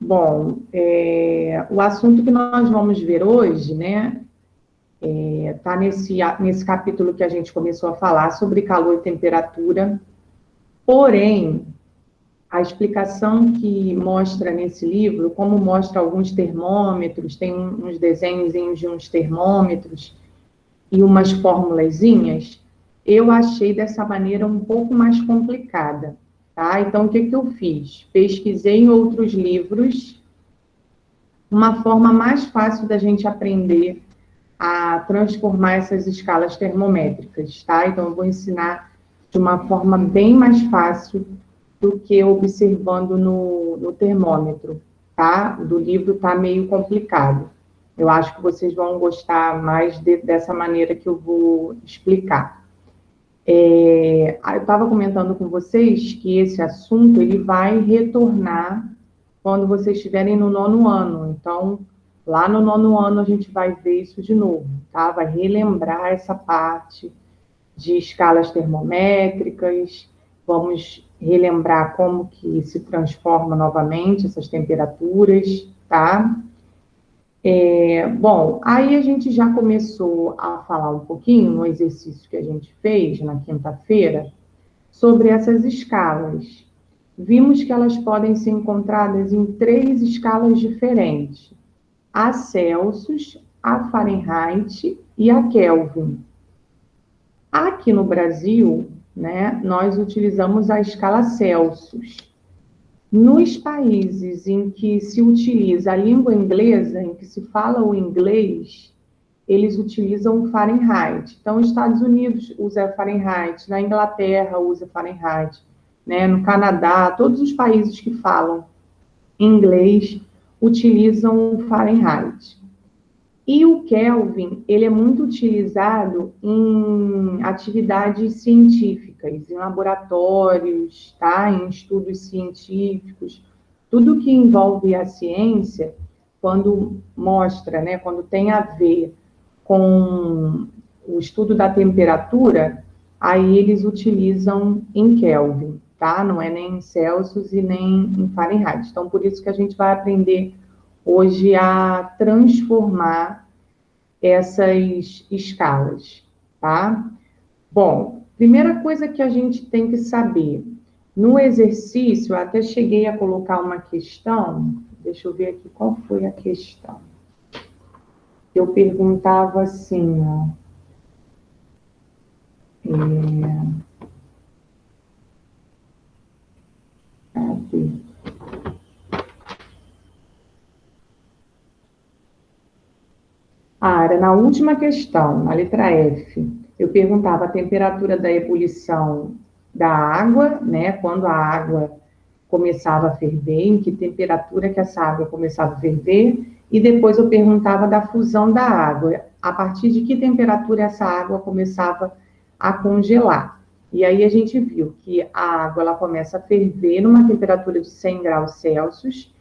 Bom, o assunto que nós vamos ver hoje, né, está nesse capítulo que a gente começou a falar sobre calor e temperatura, porém, a explicação que mostra nesse livro, como mostra alguns termômetros, tem uns desenhos de uns termômetros e umas formulazinhas, eu achei dessa maneira um pouco mais complicada, tá? Então, o que eu fiz? Pesquisei em outros livros uma forma mais fácil da gente aprender a transformar essas escalas termométricas, tá? Então, eu vou ensinar de uma forma bem mais fácil do que observando no termômetro, tá? Do livro está meio complicado. Eu acho que vocês vão gostar mais dessa maneira que eu vou explicar. Eu estava comentando com vocês que esse assunto ele vai retornar quando vocês estiverem no 9º ano. Então, lá no 9º ano a gente vai ver isso de novo, tá? Vai relembrar essa parte de escalas termométricas, vamos relembrar como que se transforma novamente essas temperaturas, tá? Bom, aí a gente já começou a falar um pouquinho no exercício que a gente fez na quinta-feira sobre essas escalas. Vimos que elas podem ser encontradas em 3 escalas diferentes: a Celsius, a Fahrenheit e a Kelvin. Aqui no Brasil, né, nós utilizamos a escala Celsius. Nos países em que se utiliza a língua inglesa, em que se fala o inglês, eles utilizam o Fahrenheit. Então, os Estados Unidos usa Fahrenheit, na Inglaterra usa Fahrenheit, né? No Canadá, todos os países que falam inglês utilizam o Fahrenheit. E o Kelvin, ele é muito utilizado em atividades científicas, em laboratórios, tá? Em estudos científicos. Tudo que envolve a ciência, quando mostra, né, quando tem a ver com o estudo da temperatura, aí eles utilizam em Kelvin, tá? Não é nem em Celsius e nem em Fahrenheit. Então, por isso que a gente vai aprender hoje a transformar essas escalas, tá? Bom, primeira coisa que a gente tem que saber, no exercício, eu até cheguei a colocar uma questão, deixa eu ver aqui qual foi a questão. Eu perguntava assim, ó, cadê? Era na última questão, na letra F. Eu perguntava a temperatura da ebulição da água, né? Quando a água começava a ferver, em que temperatura que essa água começava a ferver, e depois eu perguntava da fusão da água, a partir de que temperatura essa água começava a congelar. E aí a gente viu que a água ela começa a ferver numa temperatura de 100 graus Celsius,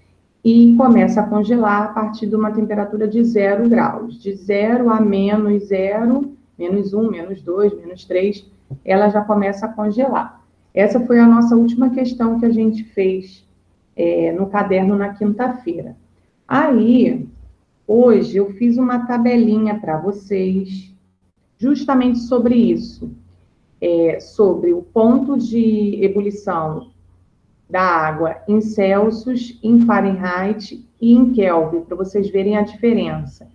e começa a congelar a partir de uma temperatura de 0 graus. De 0 a menos 0, menos 1, menos 2, menos 3, ela já começa a congelar. Essa foi a nossa última questão que a gente fez no caderno na quinta-feira. Aí, hoje, eu fiz uma tabelinha para vocês, justamente sobre isso, sobre o ponto de ebulição da água em Celsius, em Fahrenheit e em Kelvin, para vocês verem a diferença.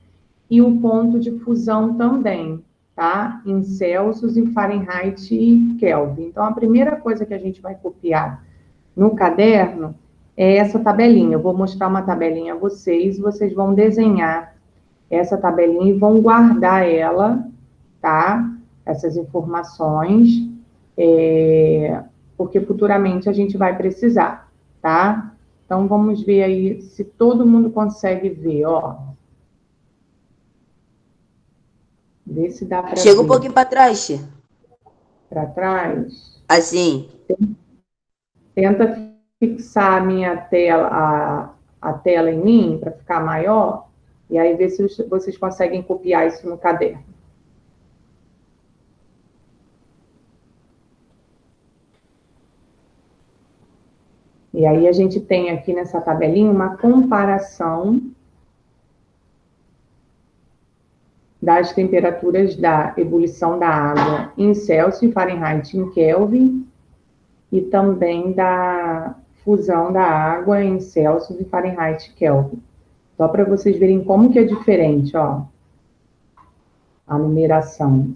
E o ponto de fusão também, tá? Em Celsius, em Fahrenheit e Kelvin. Então, a primeira coisa que a gente vai copiar no caderno é essa tabelinha. Eu vou mostrar uma tabelinha a vocês, e vocês vão desenhar essa tabelinha e vão guardar ela, tá? Essas informações, porque futuramente a gente vai precisar, tá? Então, vamos ver aí se todo mundo consegue ver, ó. Vê se dá para ver. Chega um pouquinho para trás, tia. Para trás. Assim. Tenta fixar a minha tela, a tela em mim, para ficar maior, e aí ver se vocês conseguem copiar isso no caderno. E aí a gente tem aqui nessa tabelinha uma comparação das temperaturas da ebulição da água em Celsius, Fahrenheit e em Kelvin, e também da fusão da água em Celsius e Fahrenheit e Kelvin. Só para vocês verem como que é diferente, ó, a numeração.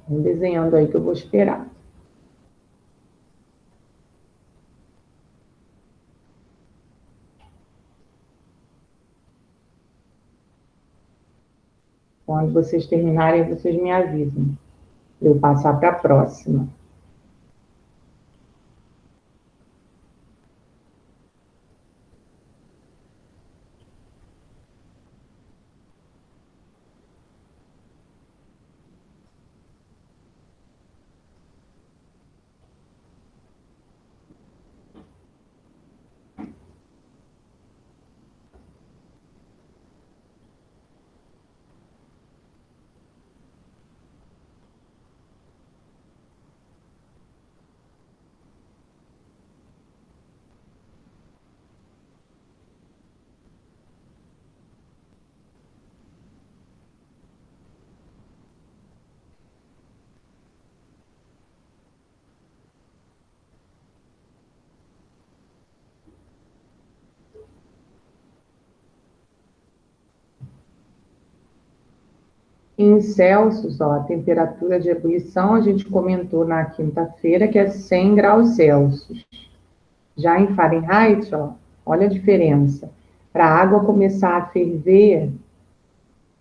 Vamos desenhando aí que eu vou esperar. Quando vocês terminarem, vocês me avisam, para eu passar para a próxima. Em Celsius, ó, a temperatura de ebulição, a gente comentou na quinta-feira que é 100 graus Celsius. Já em Fahrenheit, ó, olha a diferença. Para a água começar a ferver,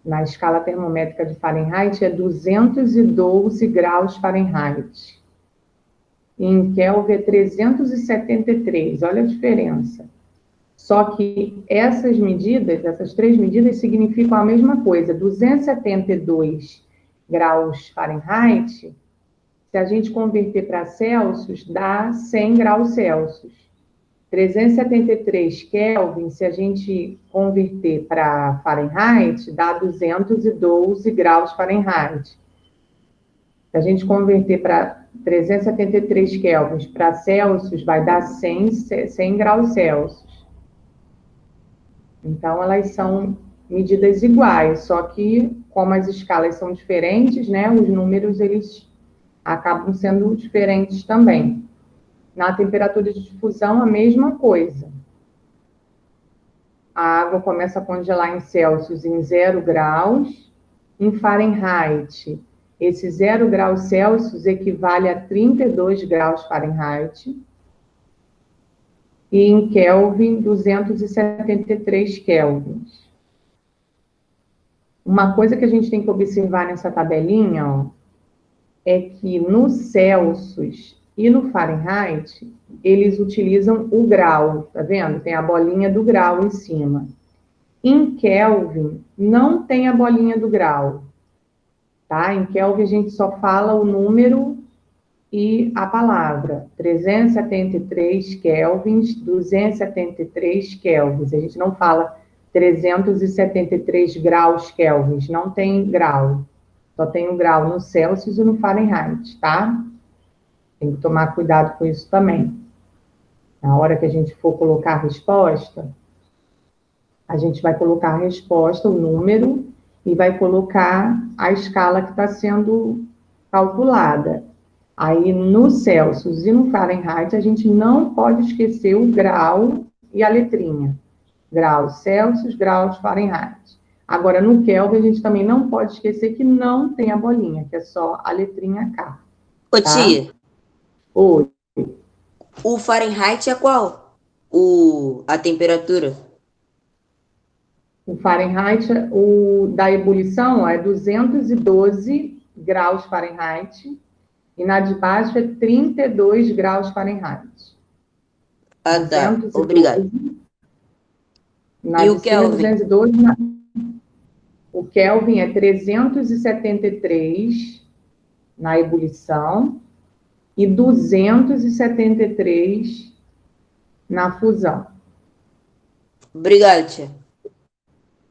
na escala termométrica de Fahrenheit, é 212 graus Fahrenheit. E em Kelvin é 373, olha a diferença. Só que essas medidas, essas três medidas, significam a mesma coisa. 272 graus Fahrenheit, se a gente converter para Celsius, dá 100 graus Celsius. 373 Kelvin, se a gente converter para Fahrenheit, dá 212 graus Fahrenheit. Se a gente converter para 373 Kelvin para Celsius, vai dar 100 graus Celsius. Então, elas são medidas iguais, só que, como as escalas são diferentes, né, os números, eles acabam sendo diferentes também. Na temperatura de difusão, a mesma coisa. A água começa a congelar em Celsius em 0 graus. Em Fahrenheit, esse 0 graus Celsius equivale a 32 graus Fahrenheit. E em Kelvin, 273 kelvins. Uma coisa que a gente tem que observar nessa tabelinha, ó, é que no Celsius e no Fahrenheit, eles utilizam o grau, tá vendo? Tem a bolinha do grau em cima. Em Kelvin, não tem a bolinha do grau, tá? Em Kelvin, a gente só fala o número e a palavra. 373 kelvins, 273 kelvins. A gente não fala 373 graus kelvins, não tem grau. Só tem o grau no Celsius e no Fahrenheit, tá? Tem que tomar cuidado com isso também. Na hora que a gente for colocar a resposta, a gente vai colocar a resposta, o número, e vai colocar a escala que está sendo calculada. Aí, no Celsius e no Fahrenheit, a gente não pode esquecer o grau e a letrinha. Graus Celsius, graus Fahrenheit. Agora, no Kelvin, a gente também não pode esquecer que não tem a bolinha, que é só a letrinha K. Ô, tá? tia, Oi. o Fahrenheit é qual? A temperatura? O Fahrenheit, o da ebulição, ó, é 212 graus Fahrenheit. E na de baixo é 32 graus Fahrenheit. Ah, tá. 212. Obrigado. Na E de o cima é Kelvin? 212. O Kelvin é 373 na ebulição e 273 na fusão. Obrigado, tia.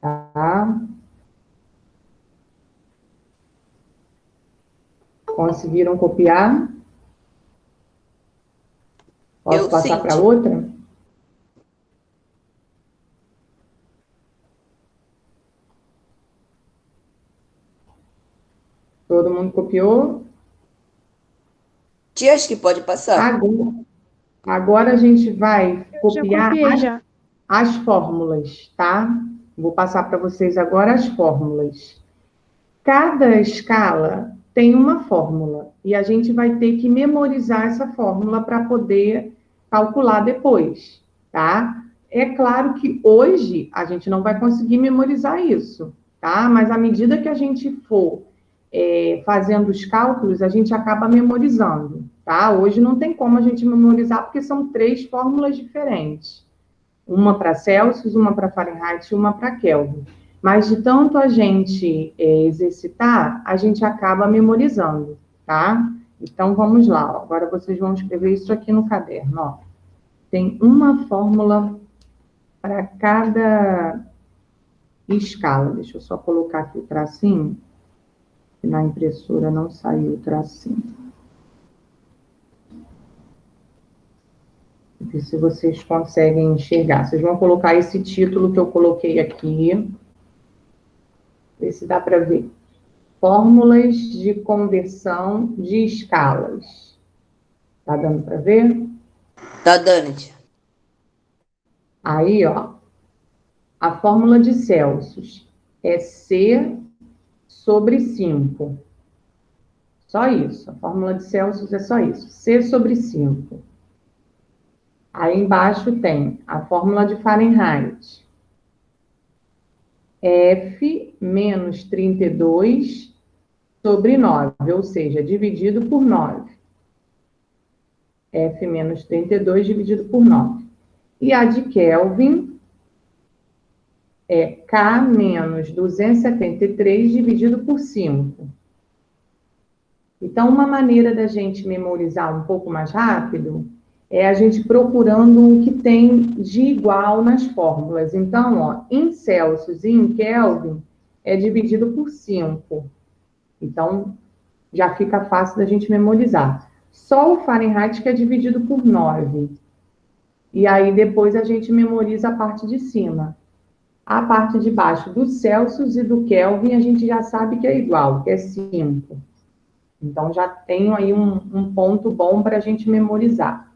Tá? Conseguiram copiar? Posso Eu passar sim, para tia. outra? Todo mundo copiou? Tia, acho que pode passar. Agora, agora a gente vai Eu já copiar copiei já. as fórmulas, tá? Vou passar para vocês agora as fórmulas. Cada escala tem uma fórmula e a gente vai ter que memorizar essa fórmula para poder calcular depois, tá? É claro que hoje a gente não vai conseguir memorizar isso, tá? Mas à medida que a gente for fazendo os cálculos, a gente acaba memorizando, tá? Hoje não tem como a gente memorizar porque são 3 fórmulas diferentes. Uma para Celsius, uma para Fahrenheit e uma para Kelvin. Mas de tanto a gente exercitar, a gente acaba memorizando, tá? Então, vamos lá. Ó. Agora vocês vão escrever isso aqui no caderno. Ó. Tem uma fórmula para cada escala. Deixa eu só colocar aqui o tracinho, que na impressora não saiu o tracinho. Ver se vocês conseguem enxergar. Vocês vão colocar esse título que eu coloquei aqui. Ver se dá para ver. Fórmulas de conversão de escalas. Tá dando para ver? Tá dando, tia. Aí, ó, a fórmula de Celsius é C sobre 5. Só isso. A fórmula de Celsius é só isso. C sobre 5. Aí embaixo tem a fórmula de Fahrenheit. F menos 32 sobre 9, ou seja, dividido por 9. F menos 32 dividido por 9. E a de Kelvin é K menos 273 dividido por 5. Então, uma maneira da gente memorizar um pouco mais rápido é a gente procurando o que tem de igual nas fórmulas. Então, ó, em Celsius e em Kelvin é dividido por 5. Então, já fica fácil da gente memorizar. Só o Fahrenheit que é dividido por 9. E aí, depois, a gente memoriza a parte de cima. A parte de baixo do Celsius e do Kelvin, a gente já sabe que é igual, que é 5. Então, já tenho aí um ponto bom para a gente memorizar.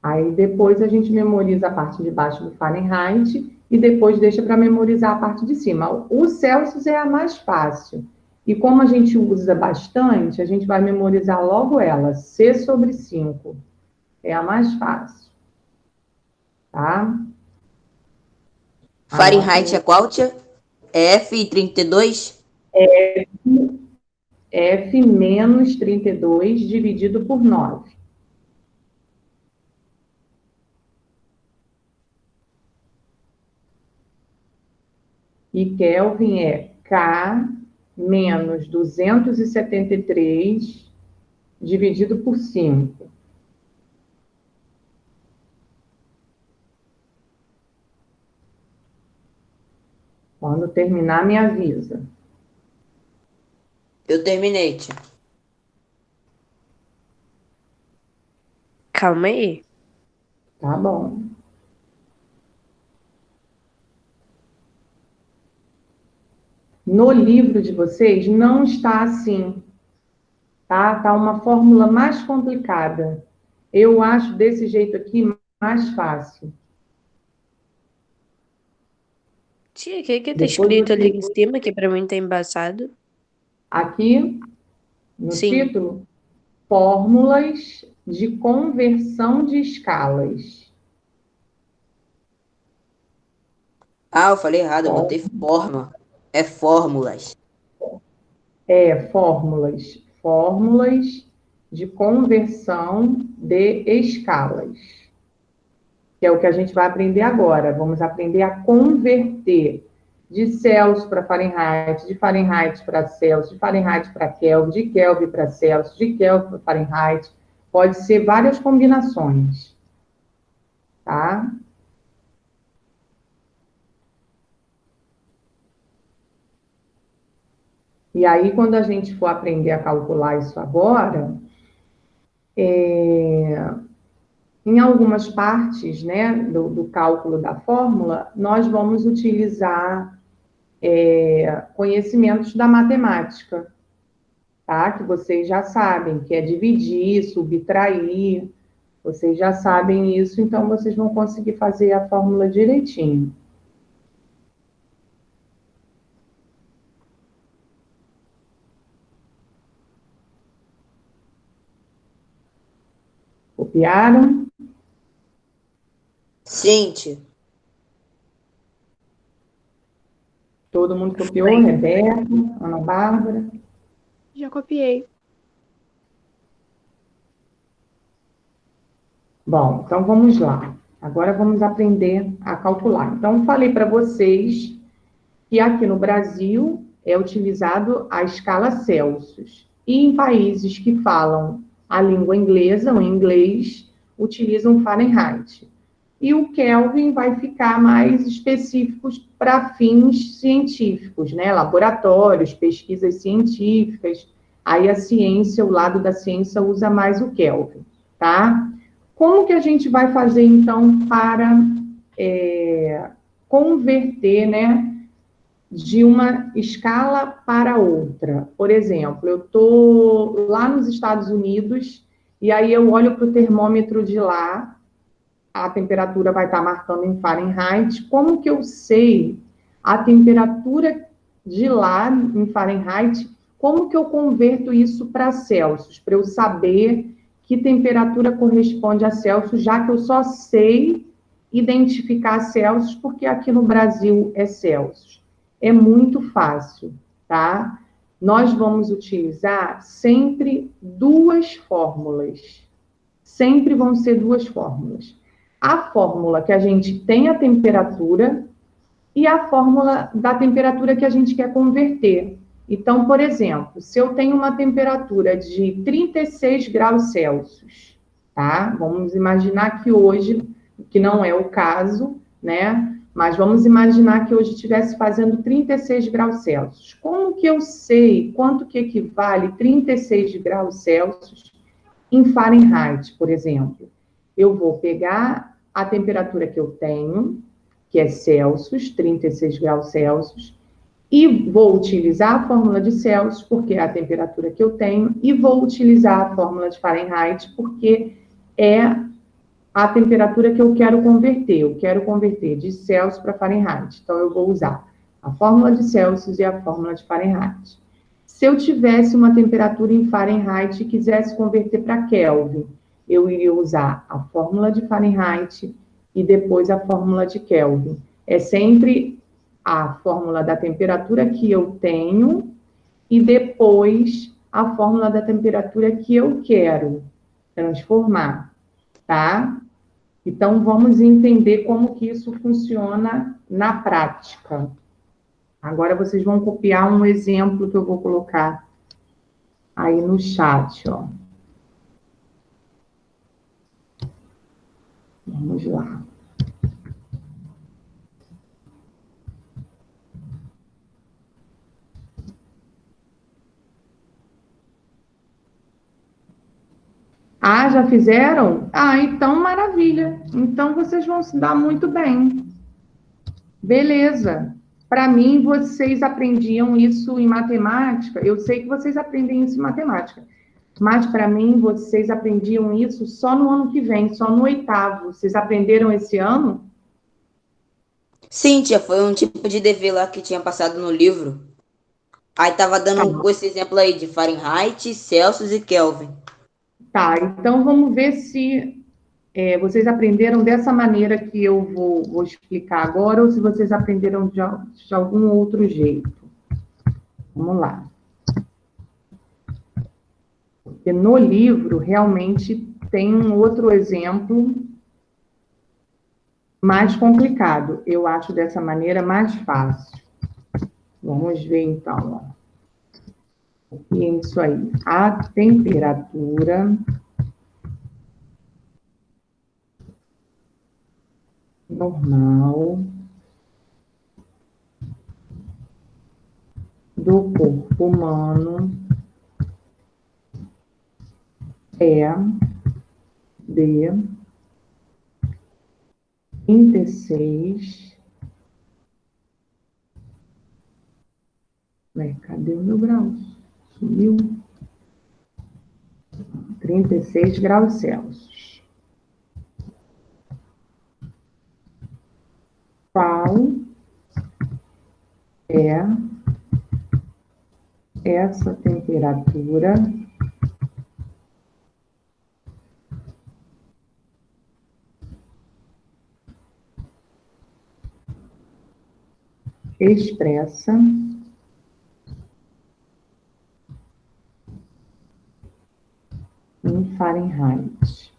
Aí, depois, a gente memoriza a parte de baixo do Fahrenheit e depois deixa para memorizar a parte de cima. O Celsius é a mais fácil. E como a gente usa bastante, a gente vai memorizar logo ela, C sobre 5. É a mais fácil. Tá? Fahrenheit é Anotem qual, tia? É F32? F menos 32 dividido por 9. E Kelvin é K menos 273 dividido por 5. Quando terminar, me avisa. Eu terminei, tia. Calma aí. Tá bom. No livro de vocês não está assim, tá? Tá uma fórmula mais complicada. Eu acho desse jeito aqui mais fácil. Tia, o que que tá Depois escrito ali você, em cima, que pra mim tá embaçado? aqui no Sim. título, fórmulas de conversão de escalas. Ah, eu falei errado, eu botei forma. É fórmulas. Fórmulas. Fórmulas de conversão de escalas. Que é o que a gente vai aprender agora. Vamos aprender a converter de Celsius para Fahrenheit, de Fahrenheit para Celsius, de Fahrenheit para Kelvin, de Kelvin para Celsius, de Kelvin para Fahrenheit. Pode ser várias combinações, tá? E aí, quando a gente for aprender a calcular isso agora, em algumas partes, né, do cálculo da fórmula, nós vamos utilizar conhecimentos da matemática, tá? Que vocês já sabem, que é dividir, subtrair, vocês já sabem isso, então vocês vão conseguir fazer a fórmula direitinho. Copiaram? Sim, tia. Todo mundo copiou? Rebeca, Ana Bárbara? Já copiei. Bom, então vamos lá. Agora vamos aprender a calcular. Então, falei para vocês que aqui no Brasil é utilizado a escala Celsius. E em países que falam a língua inglesa, o inglês, utilizam Fahrenheit. E o Kelvin vai ficar mais específicos para fins científicos, né? Laboratórios, pesquisas científicas. Aí a ciência, o lado da ciência usa mais o Kelvin, tá? Como que a gente vai fazer, então, para converter, né, de uma escala para outra? Por exemplo, eu estou lá nos Estados Unidos e aí eu olho para o termômetro de lá, a temperatura vai estar marcando em Fahrenheit. Como que eu sei a temperatura de lá em Fahrenheit? Como que eu converto isso para Celsius? Para eu saber que temperatura corresponde a Celsius, já que eu só sei identificar Celsius porque aqui no Brasil é Celsius. É muito fácil, tá? Nós vamos utilizar sempre duas fórmulas. Sempre vão ser duas fórmulas. A fórmula que a gente tem a temperatura e a fórmula da temperatura que a gente quer converter. Então, por exemplo, se eu tenho uma temperatura de 36 graus Celsius, tá? Vamos imaginar que hoje, que não é o caso, né? Mas vamos imaginar que hoje estivesse fazendo 36 graus Celsius. Como que eu sei quanto que equivale 36 graus Celsius em Fahrenheit, por exemplo? Eu vou pegar a temperatura que eu tenho, que é Celsius, 36 graus Celsius, e vou utilizar a fórmula de Celsius, porque é a temperatura que eu tenho, e vou utilizar a fórmula de Fahrenheit, porque é a temperatura que eu quero converter. Eu quero converter de Celsius para Fahrenheit. Então, eu vou usar a fórmula de Celsius e a fórmula de Fahrenheit. Se eu tivesse uma temperatura em Fahrenheit e quisesse converter para Kelvin, eu iria usar a fórmula de Fahrenheit e depois a fórmula de Kelvin. É sempre a fórmula da temperatura que eu tenho e depois a fórmula da temperatura que eu quero transformar, tá? Então, vamos entender como que isso funciona na prática. Agora, vocês vão copiar um exemplo que eu vou colocar aí no chat, ó. Vamos lá. Ah, já fizeram? Ah, então maravilha. Então vocês vão se dar muito bem. Beleza. Para mim, vocês aprendiam isso em matemática. Eu sei que vocês aprendem isso em matemática. Mas para mim, vocês aprendiam isso só no ano que vem, só no oitavo. Vocês aprenderam esse ano? Sim, tia, foi um tipo de dever lá que tinha passado no livro. Aí tava dando com esse exemplo aí de Fahrenheit, Celsius e Kelvin. Tá, então vamos ver se vocês aprenderam dessa maneira que eu vou explicar agora, ou se vocês aprenderam de algum outro jeito. Vamos lá. Porque no livro, realmente, tem um outro exemplo mais complicado. Eu acho dessa maneira mais fácil. Vamos ver, então. Ó. E é isso aí. A temperatura normal do corpo humano é de 36. Cadê o meu grau? Sumiu. 36 graus Celsius. Qual é essa temperatura expressa em Fahrenheit?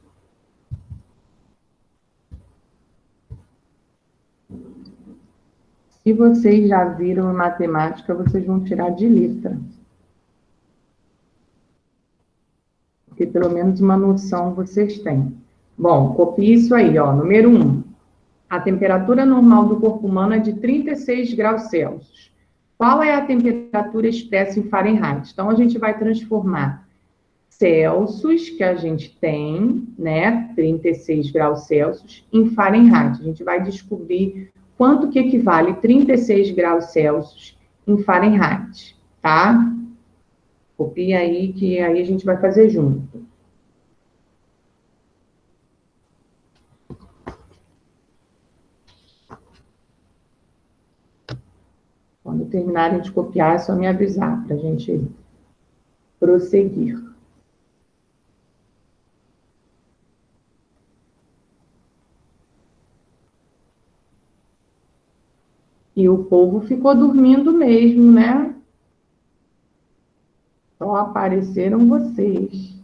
Se vocês já viram em matemática, vocês vão tirar de letra. Porque pelo menos uma noção vocês têm. Bom, copie isso aí, ó. Número 1. A temperatura normal do corpo humano é de 36 graus Celsius. Qual é a temperatura expressa em Fahrenheit? Então, a gente vai transformar Celsius, que a gente tem, né, 36 graus Celsius, em Fahrenheit. A gente vai descobrir quanto que equivale 36 graus Celsius em Fahrenheit, tá? Copia aí, que aí a gente vai fazer junto. Quando terminarem de copiar, é só me avisar para a gente prosseguir. E o povo ficou dormindo mesmo, né? Só apareceram vocês.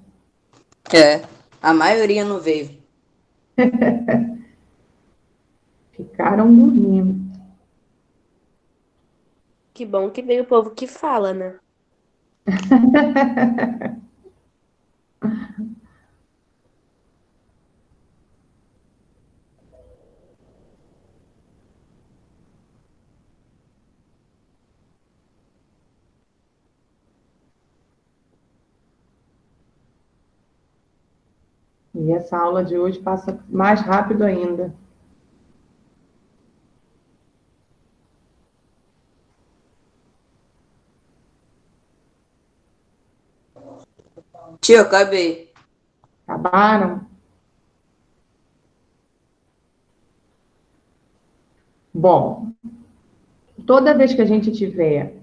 É, a maioria não veio. Ficaram dormindo. Que bom que veio o povo que fala, né? E essa aula de hoje passa mais rápido ainda. Tio, acabei. Acabaram? Bom, toda vez que a gente tiver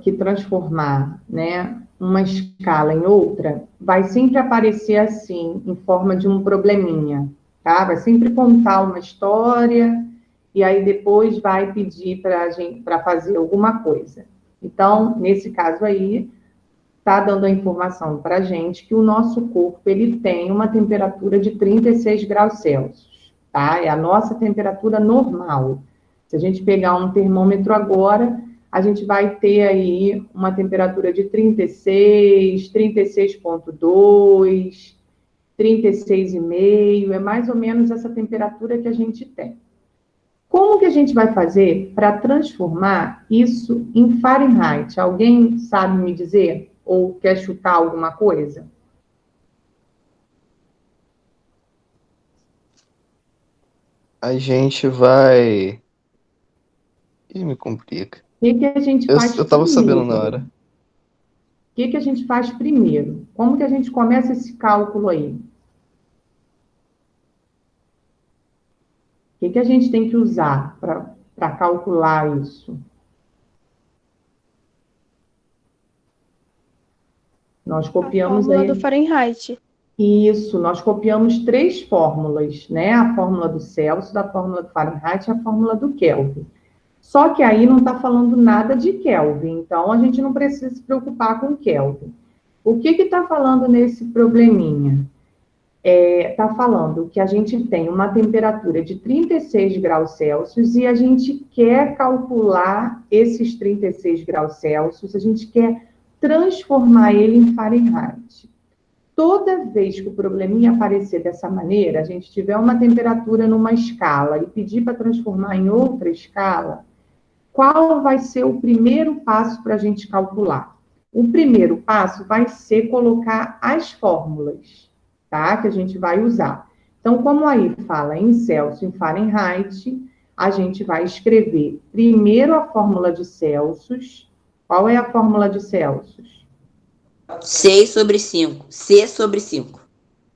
que transformar, né, uma escala em outra, vai sempre aparecer assim, em forma de um probleminha, tá? Vai sempre contar uma história e aí depois vai pedir para a gente para fazer alguma coisa. Então, nesse caso aí, está dando a informação para a gente que o nosso corpo ele tem uma temperatura de 36 graus Celsius, tá? É a nossa temperatura normal. Se a gente pegar um termômetro agora, a gente vai ter aí uma temperatura de 36, 36,2, 36,5, é mais ou menos essa temperatura que a gente tem. Como que a gente vai fazer para transformar isso em Fahrenheit? Alguém sabe me dizer? Ou quer chutar alguma coisa? A gente vai. Ih, me complica. O que que a gente Eu, faz eu tava sabendo na primeiro? hora. O que que a gente faz primeiro? Como que a gente começa esse cálculo aí? O que que a gente tem que usar para calcular isso? Nós A copiamos fórmula aí. do Fahrenheit. Isso, nós copiamos 3 fórmulas, né? A fórmula do Celsius, a fórmula do Fahrenheit e a fórmula do Kelvin. Só que aí não está falando nada de Kelvin, então a gente não precisa se preocupar com Kelvin. O que está falando nesse probleminha? Está falando que a gente tem uma temperatura de 36 graus Celsius e a gente quer calcular esses 36 graus Celsius, a gente quer transformar ele em Fahrenheit. Toda vez que o probleminha aparecer dessa maneira, a gente tiver uma temperatura numa escala e pedir para transformar em outra escala, qual vai ser o primeiro passo para a gente calcular? O primeiro passo vai ser colocar as fórmulas, tá? Que a gente vai usar. Então, como aí fala em Celsius, em Fahrenheit, a gente vai escrever primeiro a fórmula de Celsius. Qual é a fórmula de Celsius? 6 sobre 5. C sobre 5.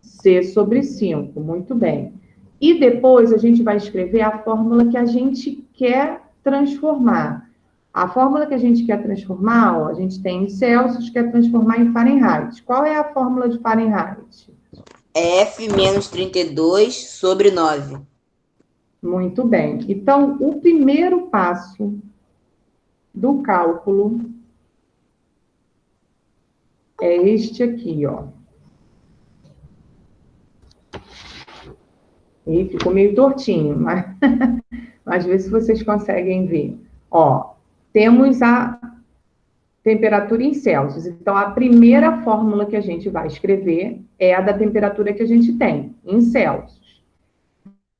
C sobre 5, muito bem. E depois a gente vai escrever a fórmula que a gente quer transformar. A fórmula que a gente quer transformar, ó, a gente tem em Celsius, quer transformar em Fahrenheit. Qual é a fórmula de Fahrenheit? F menos 32 sobre 9. Muito bem. Então, o primeiro passo do cálculo é este aqui, ó. E ficou meio tortinho, mas vê se vocês conseguem ver. Ó, temos a temperatura em Celsius. Então, a primeira fórmula que a gente vai escrever é a da temperatura que a gente tem, em Celsius.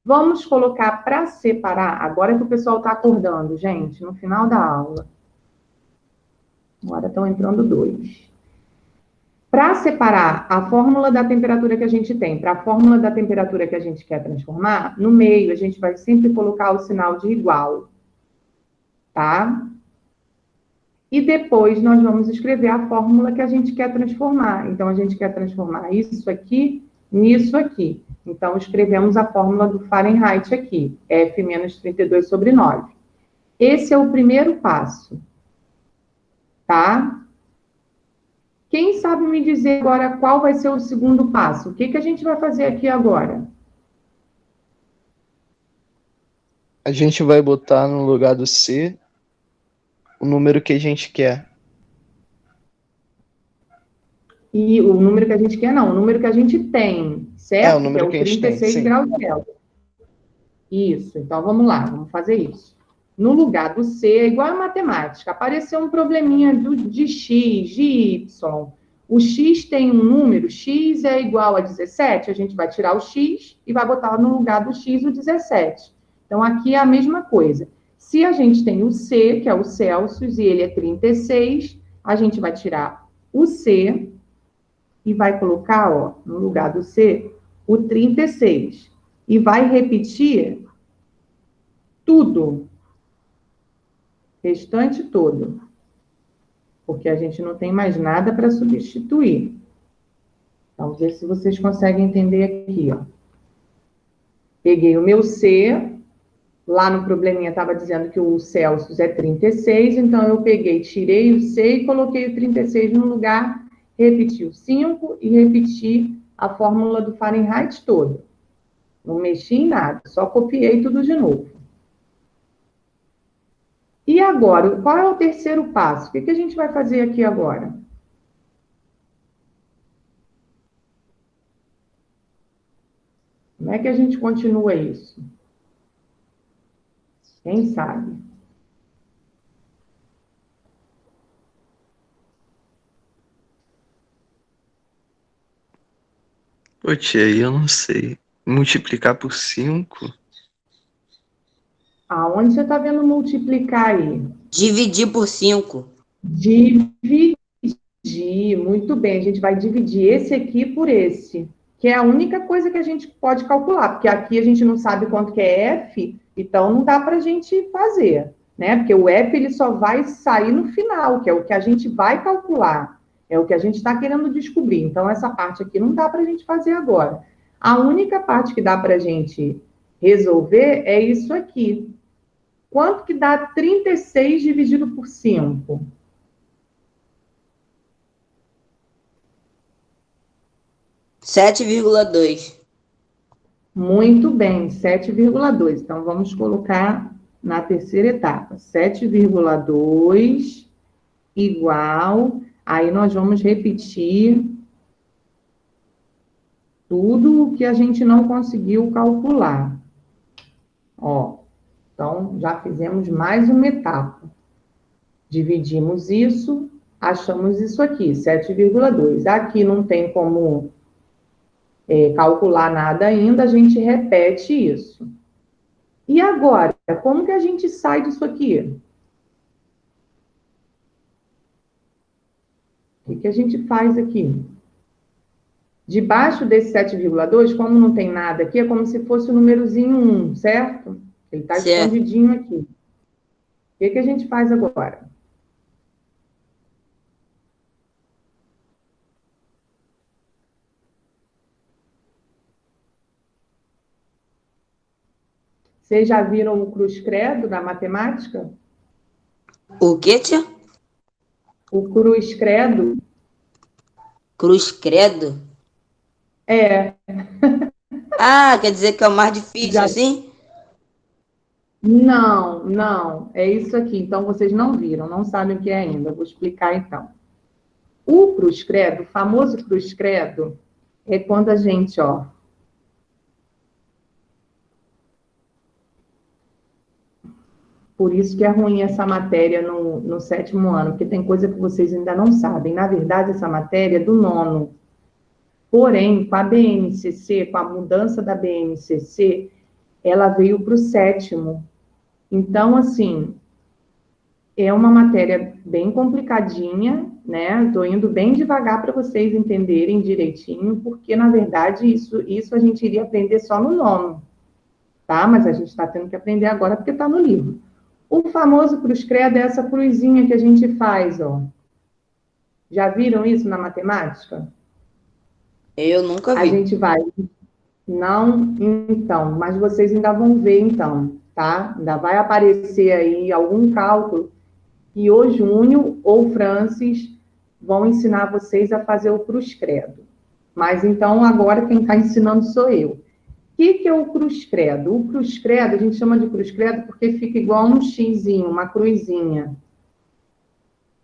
Vamos colocar para separar, agora que o pessoal está acordando, gente, no final da aula. Agora estão entrando 2. Para separar a fórmula da temperatura que a gente tem para a fórmula da temperatura que a gente quer transformar, no meio a gente vai sempre colocar o sinal de igual, tá? E depois nós vamos escrever a fórmula que a gente quer transformar. Então, a gente quer transformar isso aqui nisso aqui. Então, escrevemos a fórmula do Fahrenheit aqui, F menos 32 sobre 9. Esse é o primeiro passo, tá? Quem sabe me dizer agora qual vai ser o segundo passo? O que a gente vai fazer aqui agora? A gente vai botar no lugar do C o número que a gente quer. E o número que a gente quer, não, o número que a gente tem, certo? O número que a gente tem, 36 sim. graus Celsius. Isso, então vamos lá, vamos fazer isso. No lugar do C, é igual a matemática, apareceu um probleminha de X, de Y. O X tem um número, X é igual a 17, a gente vai tirar o X e vai botar no lugar do X o 17. Então, aqui é a mesma coisa. Se a gente tem o C, que é o Celsius, e ele é 36, a gente vai tirar o C e vai colocar, ó, no lugar do C, o 36. E vai repetir tudo. Restante todo. Porque a gente não tem mais nada para substituir. Então, ver se vocês conseguem entender aqui, ó. Peguei o meu C, lá no probleminha estava dizendo que o Celsius é 36, então eu peguei, tirei o C e coloquei o 36 no lugar, repeti o 5 e repeti a fórmula do Fahrenheit todo. Não mexi em nada, só copiei tudo de novo. E agora, qual é o terceiro passo? O que a gente vai fazer aqui agora? Como é que a gente continua isso? Quem sabe? Pô, tia, eu não sei. Multiplicar por 5? Aonde você está vendo multiplicar aí? Dividir por 5. Dividir. Muito bem, a gente vai dividir esse aqui por esse, que é a única coisa que a gente pode calcular, porque aqui a gente não sabe quanto que é F, então não dá para a gente fazer, né? Porque o F ele só vai sair no final, que é o que a gente vai calcular, é o que a gente está querendo descobrir. Então, essa parte aqui não dá para a gente fazer agora. A única parte que dá para a gente resolver é isso aqui. Quanto que dá 36 dividido por 5? 7,2. Muito bem, 7,2. Então, vamos colocar na terceira etapa. 7,2 igual. Aí, nós vamos repetir tudo o que a gente não conseguiu calcular. Ó, então, já fizemos mais uma etapa. Dividimos isso, achamos isso aqui, 7,2. Aqui não tem como calcular nada ainda, a gente repete isso. E agora, como que a gente sai disso aqui? que a gente faz aqui? Debaixo desse 7,2, como não tem nada aqui, é como se fosse o númerozinho 1, certo? Ele está Certo. escondidinho aqui. O que a gente faz agora? Vocês já viram o cruz credo da matemática? O que, tia? O cruz credo Cruz credo? é... Ah, quer dizer que é o mais difícil, Já... assim? Não, não. É isso aqui. Então, vocês não viram, não sabem o que é ainda. Eu vou explicar, então. O cruz credo, o famoso cruz credo, é quando a gente, ó... Por isso que é ruim essa matéria no sétimo ano, porque tem coisa que vocês ainda não sabem. Na verdade, essa matéria é do nono. Porém, com a BNCC, com a mudança da BNCC, ela veio para o sétimo. Então, assim, é uma matéria bem complicadinha, né? Estou indo bem devagar para vocês entenderem direitinho, porque, na verdade, isso a gente iria aprender só no nono, tá? Mas a gente está tendo que aprender agora porque está no livro. O famoso cruz credo é essa cruzinha que a gente faz, ó. Já viram isso na matemática? Eu nunca A vi. gente vai... Não, então, mas vocês ainda vão ver, então, tá? Ainda vai aparecer aí algum cálculo e o Júnior ou o Francis vão ensinar vocês a fazer o cruz credo. Mas, então, agora quem está ensinando sou eu. O que é o cruz credo? O cruz credo, a gente chama de cruz credo porque fica igual um xizinho, uma cruzinha.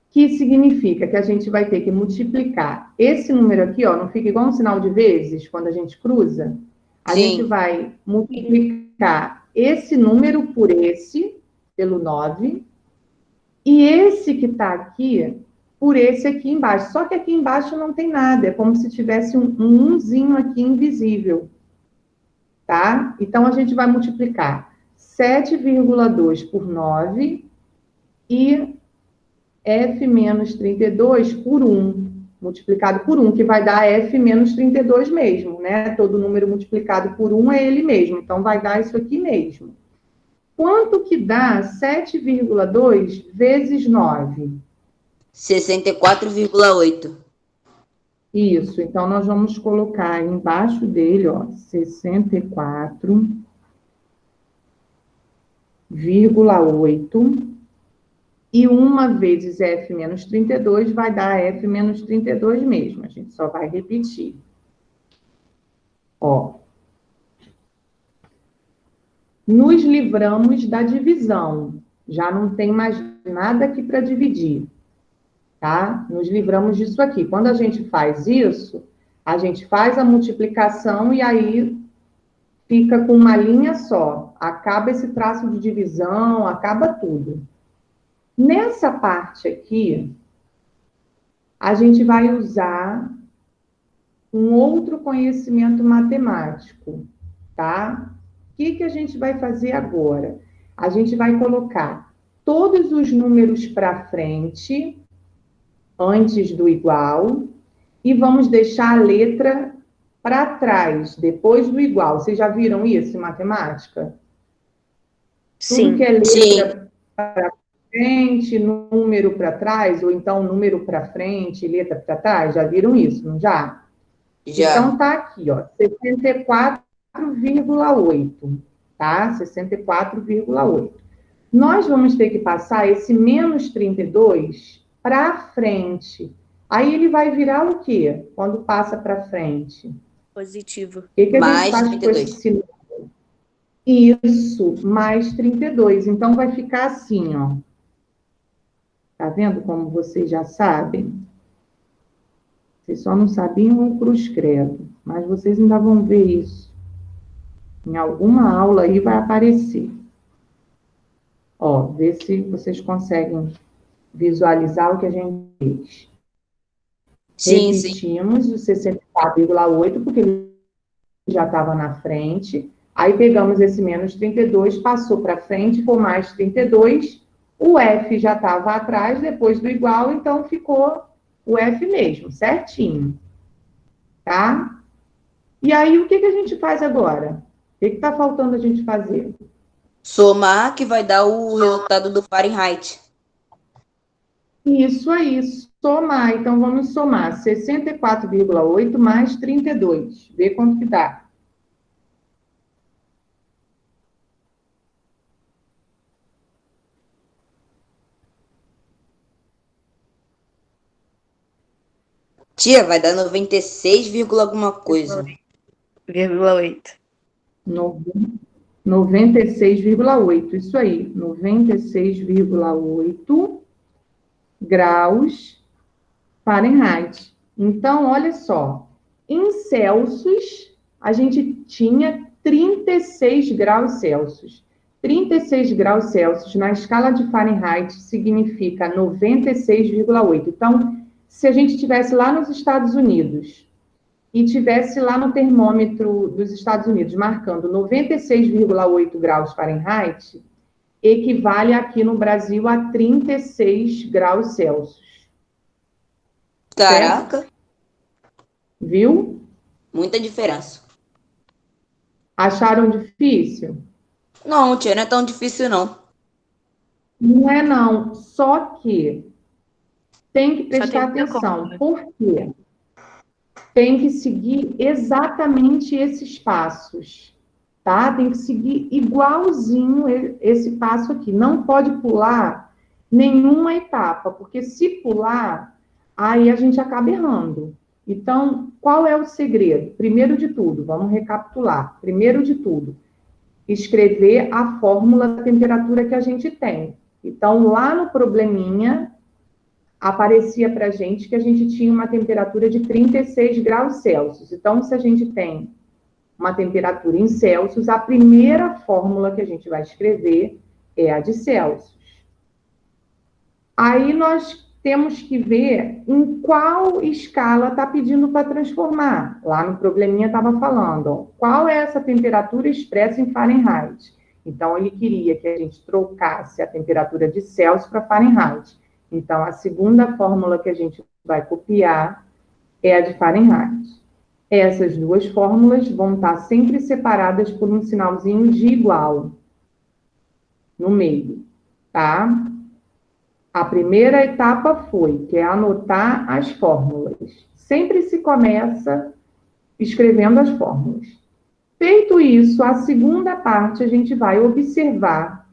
Que significa que a gente vai ter que multiplicar esse número aqui, ó, não fica igual um sinal de vezes quando a gente cruza? A gente Sim. vai multiplicar esse número por esse, pelo 9, e esse que está aqui, por esse aqui embaixo. Só que aqui embaixo não tem nada, é como se tivesse um umzinho aqui invisível, tá? Então, a gente vai multiplicar 7,2 por 9 e F menos 32 por 1, multiplicado por 1, que vai dar F menos 32 mesmo, né? Todo número multiplicado por 1 é ele mesmo, então vai dar isso aqui mesmo. Quanto que dá 7,2 vezes 9? 64,8. Isso, então nós vamos colocar embaixo dele, ó, 64,8. E 1 vezes F menos 32 vai dar F menos 32 mesmo. A gente só vai repetir. Ó. Nos livramos da divisão. Já não tem mais nada aqui para dividir. Tá? Nos livramos disso aqui. Quando a gente faz isso, a gente faz a multiplicação e aí fica com uma linha só. Acaba esse traço de divisão, acaba tudo. Nessa parte aqui, a gente vai usar um outro conhecimento matemático, tá? O que a gente vai fazer agora? A gente vai colocar todos os números para frente, antes do igual, e vamos deixar a letra para trás, depois do igual. Vocês já viram isso em matemática? Sim. Tudo que é letra Sim. para frente, número para trás, ou então número para frente, letra para trás, já viram isso, não já? Já. Então, tá aqui, ó, 64,8, tá? 64,8. Nós vamos ter que passar esse menos 32 para frente. Aí ele vai virar o quê? Quando passa para frente? Positivo. O que a gente Mais faz 32. com esse sinal? Isso, mais 32. Então, vai ficar assim, ó. Tá vendo como vocês já sabem? Vocês só não sabiam o cruz credo, mas vocês ainda vão ver isso. Em alguma aula aí vai aparecer. Ó, vê se vocês conseguem visualizar o que a gente fez. Sim, sim. Repetimos o 64,8, porque ele já estava na frente. Aí pegamos esse menos 32, passou para frente, ficou mais 32. O F já estava atrás, depois do igual, então ficou o F mesmo, certinho. Tá? E aí, o que a gente faz agora? O que está faltando a gente fazer? Somar, que vai dar o resultado do Fahrenheit. Isso aí, somar. Então, vamos somar 64,8 mais 32. Vê quanto que dá. Tia, vai dar 96, alguma coisa. 0,8. 96,8. Isso aí, 96,8 graus Fahrenheit. Então, olha só, em Celsius, a gente tinha 36 graus Celsius. 36 graus Celsius na escala de Fahrenheit significa 96,8. Então, se a gente estivesse lá nos Estados Unidos e tivesse lá no termômetro dos Estados Unidos marcando 96,8 graus Fahrenheit, equivale aqui no Brasil a 36 graus Celsius. Caraca. Certo? Viu? Muita diferença. Acharam difícil? Não, tia, não é tão difícil, não. Não é, não. Só que tem que prestar tem muita atenção. conta. Por quê? Tem que seguir exatamente esses passos, tá? Tem que seguir igualzinho esse passo aqui. Não pode pular nenhuma etapa, porque se pular, aí a gente acaba errando. Então, qual é o segredo? Primeiro de tudo, vamos recapitular. Primeiro de tudo, escrever a fórmula da temperatura que a gente tem. Então, lá no probleminha, aparecia para a gente que a gente tinha uma temperatura de 36 graus Celsius. Então, se a gente tem uma temperatura em Celsius, a primeira fórmula que a gente vai escrever é a de Celsius. Aí nós temos que ver em qual escala está pedindo para transformar. Lá no probleminha estava falando, ó, qual é essa temperatura expressa em Fahrenheit. Então, ele queria que a gente trocasse a temperatura de Celsius para Fahrenheit. Então, a segunda fórmula que a gente vai copiar é a de Fahrenheit. Essas duas fórmulas vão estar sempre separadas por um sinalzinho de igual no meio, tá? A primeira etapa foi, que é anotar as fórmulas. Sempre se começa escrevendo as fórmulas. Feito isso, a segunda parte a gente vai observar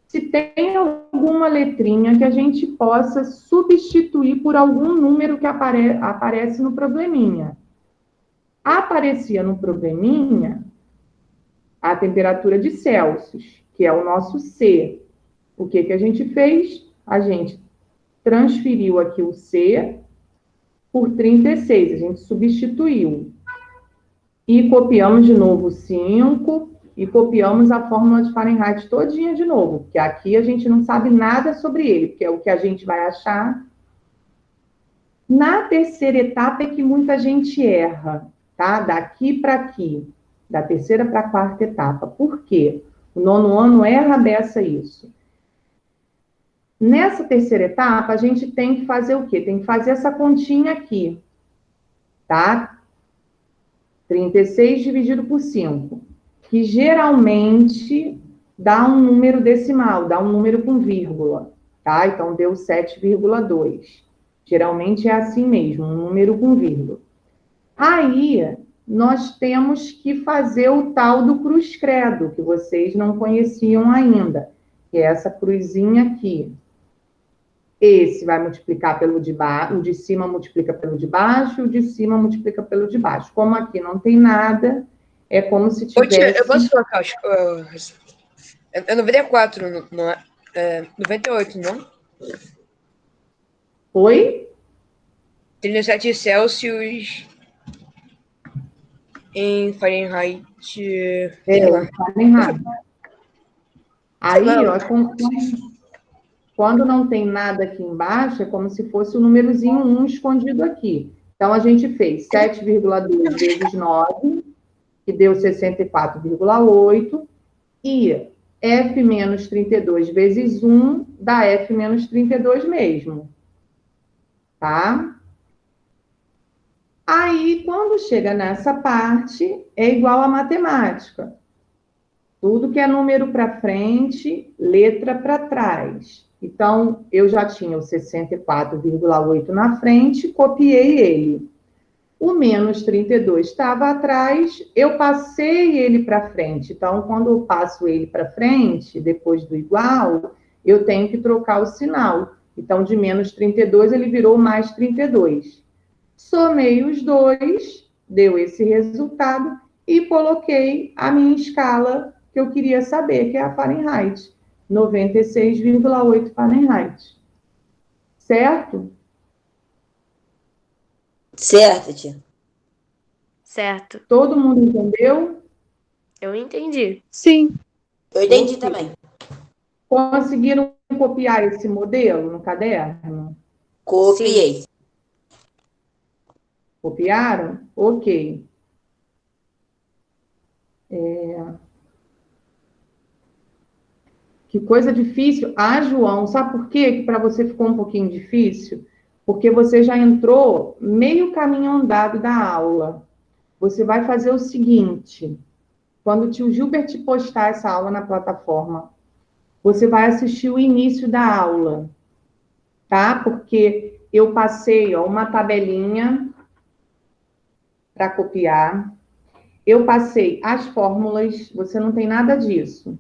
se tem alguma letrinha que a gente possa substituir por algum número que aparece no probleminha. Aparecia no probleminha a temperatura de Celsius, que é o nosso C. O que a gente fez? A gente transferiu aqui o C por 36, a gente substituiu. E copiamos de novo o 5 e copiamos a fórmula de Fahrenheit todinha de novo, porque aqui a gente não sabe nada sobre ele, porque é o que a gente vai achar. Na terceira etapa é que muita gente erra, tá? Daqui para aqui, da terceira para a quarta etapa. Por quê? O nono ano erra a beça isso. Nessa terceira etapa, a gente tem que fazer o quê? Tem que fazer essa continha aqui, tá? 36 dividido por 5, que geralmente dá um número decimal, dá um número com vírgula, tá? Então, deu 7,2. Geralmente é assim mesmo, um número com vírgula. Aí, nós temos que fazer o tal do cruz credo, que vocês não conheciam ainda, que é essa cruzinha aqui. Esse vai multiplicar pelo de baixo, o de cima multiplica pelo de baixo, o de cima multiplica pelo de baixo. Como aqui não tem nada, é como se tivesse... Ô, tia, eu posso colocar... É 94, não é? 98, não? Oi? 37 Celsius em Fahrenheit. Fahrenheit. Aí, ó, quando não tem nada aqui embaixo, é como se fosse o númerozinho 1 escondido aqui. Então, a gente fez 7,2 vezes 9, que deu 64,8, e F menos 32 vezes 1 dá F menos 32 mesmo. Tá? Aí, quando chega nessa parte, é igual a matemática. Tudo que é número para frente, letra para trás. Então, eu já tinha o 64,8 na frente, copiei ele. O menos 32 estava atrás, eu passei ele para frente. Então, quando eu passo ele para frente, depois do igual, eu tenho que trocar o sinal. Então, de menos 32, ele virou mais 32. Somei os dois, deu esse resultado, e coloquei a minha escala que eu queria saber, que é a Fahrenheit. 96,8 Fahrenheit. Certo? Certo, tia. Certo. Todo mundo entendeu? Eu entendi. Sim. Eu entendi também. Conseguiram copiar esse modelo no caderno? Copiei. Copiaram? Ok. Que coisa difícil. Ah, João, sabe por quê que para você ficou um pouquinho difícil? Porque você já entrou meio caminho andado da aula. Você vai fazer o seguinte: quando o tio Gilbert postar essa aula na plataforma, você vai assistir o início da aula, tá? Porque eu passei, ó, uma tabelinha para copiar. Eu passei as fórmulas, você não tem nada disso,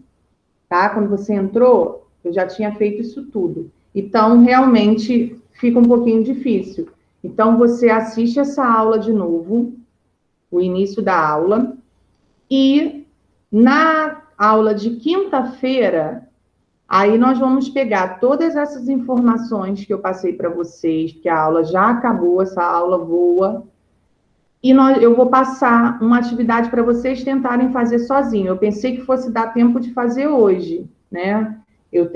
tá? Quando você entrou, eu já tinha feito isso tudo. Então, realmente, fica um pouquinho difícil. Então, você assiste essa aula de novo, o início da aula, e na aula de quinta-feira, aí nós vamos pegar todas essas informações que eu passei para vocês, porque a aula já acabou, essa aula voa, e eu vou passar uma atividade para vocês tentarem fazer sozinho. Eu pensei que fosse dar tempo de fazer hoje, né? Eu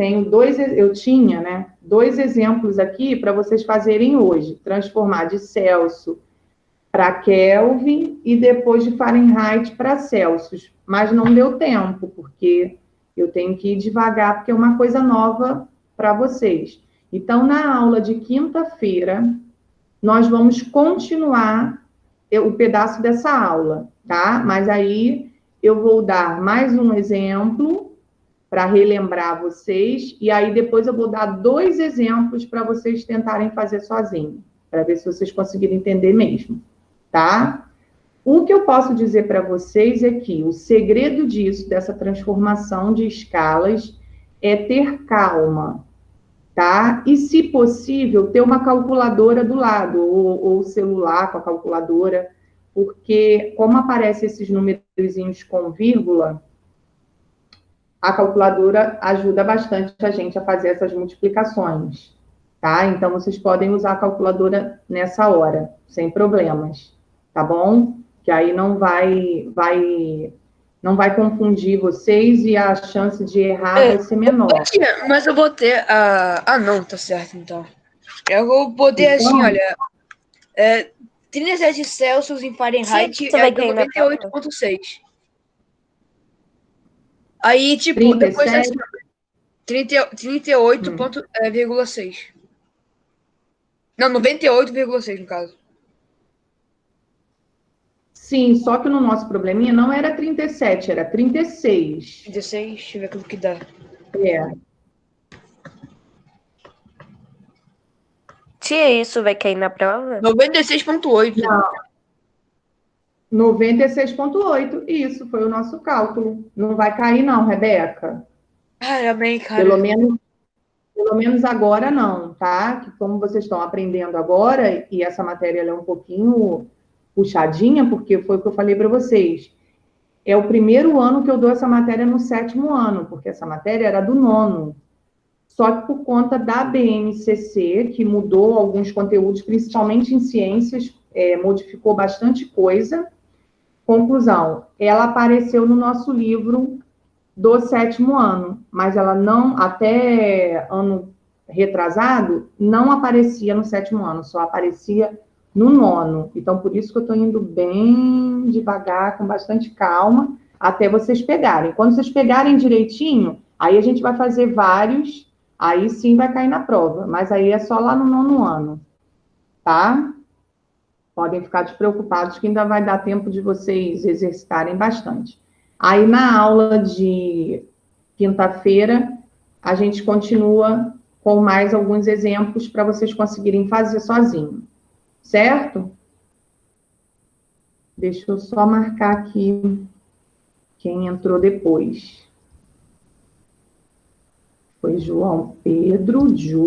tinha, né, dois exemplos aqui para vocês fazerem hoje. Transformar de Celsius para Kelvin e depois de Fahrenheit para Celsius. Mas não deu tempo, porque eu tenho que ir devagar, porque é uma coisa nova para vocês. Então, na aula de quinta-feira, nós vamos continuar o pedaço dessa aula, tá? Mas aí eu vou dar mais um exemplo para relembrar vocês, e aí depois eu vou dar dois exemplos para vocês tentarem fazer sozinho, para ver se vocês conseguirem entender mesmo, tá? O que eu posso dizer para vocês é que o segredo disso, dessa transformação de escalas, é ter calma, tá? E, se possível, ter uma calculadora do lado, ou celular com a calculadora, porque como aparecem esses númerozinhos com vírgula, a calculadora ajuda bastante a gente a fazer essas multiplicações, tá? Então, vocês podem usar a calculadora nessa hora, sem problemas, tá bom? Que aí não vai confundir vocês e a chance de errar vai ser menor. Tia, mas eu botei a... Ah, não, tá certo, então. Eu botei Então, assim, olha... 37 Celsius em Fahrenheit Tia, você vai cair na 98,6. Aí, tipo, depois 37, assim, 38,6. Não, 98,6 no caso. sim, só que no nosso probleminha não era 37, era 36. 36, deixa eu ver aquilo que dá. É. Tia, isso vai cair na prova? 96,8. Não, 96,8. Isso, foi o nosso cálculo. Não vai cair, não, Rebeca. Ah, amém, cara. Pelo menos agora não, tá? Que como vocês estão aprendendo agora, e essa matéria ela é um pouquinho puxadinha, porque foi o que eu falei para vocês. É o primeiro ano que eu dou essa matéria no 7º ano, porque essa matéria era do 9º. Só que por conta da BNCC, que mudou alguns conteúdos, principalmente em ciências, modificou bastante coisa. Conclusão, ela apareceu no nosso livro do 7º ano, mas ela não, até ano retrasado, não aparecia no 7º ano, só aparecia no 9º. Então, por isso que eu estou indo bem devagar, com bastante calma, até vocês pegarem. Quando vocês pegarem direitinho, aí a gente vai fazer vários, aí sim vai cair na prova, mas aí é só lá no 9º ano, tá? Podem ficar despreocupados que ainda vai dar tempo de vocês exercitarem bastante. Aí, na aula de quinta-feira, a gente continua com mais alguns exemplos para vocês conseguirem fazer sozinho. Certo? Deixa eu só marcar aqui quem entrou depois. Foi João Pedro, Ju.